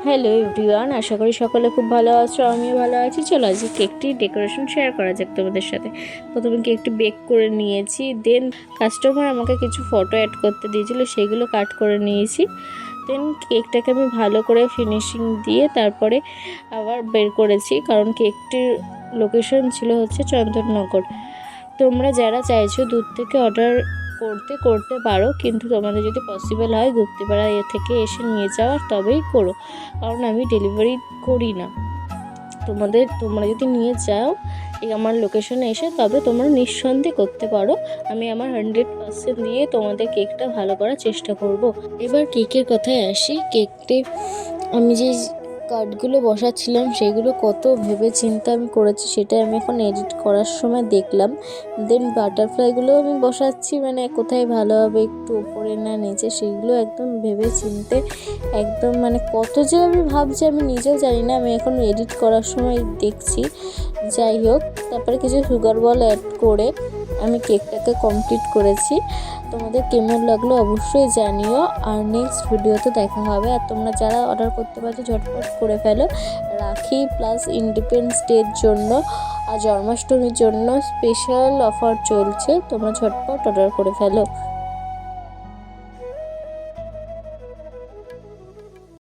Hello everyone, আশা করি সকলে খুব ভালো আছো। আমিও ভালো আছি। চলো আজকে কেকটির ডেকোরেশন শেয়ার করা যাক তোমাদের সাথে। প্রথমে কেকটি বেক করে নিয়েছি, দেন কাস্টমার আমাকে কিছু ফটো অ্যাড করতে দিয়েছিলো, সেগুলো কাট করে নিয়েছি। দেন কেকটাকে আমি ভালো করে ফিনিশিং দিয়ে তারপরে আবার বের করেছি, কারণ কেকটির লোকেশন ছিল হচ্ছে চন্দননগর। তোমরা যারা চাইছো দূর থেকে অর্ডার করতে পারো, কিন্তু তোমাদের যদি পসিবল হয় গুপ্তিপাড়া থেকে এসে নিয়ে যাওয়া তবেই করো, কারণ আমি ডেলিভারি করি না। তোমরা যদি নিয়ে যাও আমার লোকেশনে এসে, তবে তোমরা নিঃসন্দেহে করতে পারো। আমি আমার 100% দিয়ে তোমাদের কেকটা ভালো করার চেষ্টা করব। এবার কেকের কথায় আসি। কেকটি আমি যে কার্ডগুলো বসাচ্ছিলাম সেগুলো কত ভেবে চিন্তে আমি করেছি, সেটা আমি এখন এডিট করার সময় দেখলাম। দেন বাটারফ্লাইগুলো আমি বসাচ্ছি, মানে কোথায় ভালো হবে, একটু উপরে না নিচে, সেগুলো একদম ভেবে চিনতে একদম মানে কত যে আমি ভাবছি আমি নিজেও জানি না, আমি এখন এডিট করার সময় দেখছি। যাই হোক, তারপরে কিছু সুগার বল অ্যাড করে আমি কেকটাকে কমপ্লিট করেছি। তোমাদের কেমন লাগলো অবশ্যই জানিও, আর নেক্সট ভিডিওতে দেখা হবে। আর তোমরা যারা অর্ডার করতে পারছো ঝটপট করে ফেলো। রাখি প্লাস ইন্ডিপেন্ডেন্স ডের জন্য আর জন্মাষ্টমীর জন্য স্পেশাল অফার চলছে, তোমরা ঝটপট অর্ডার করে ফেলো।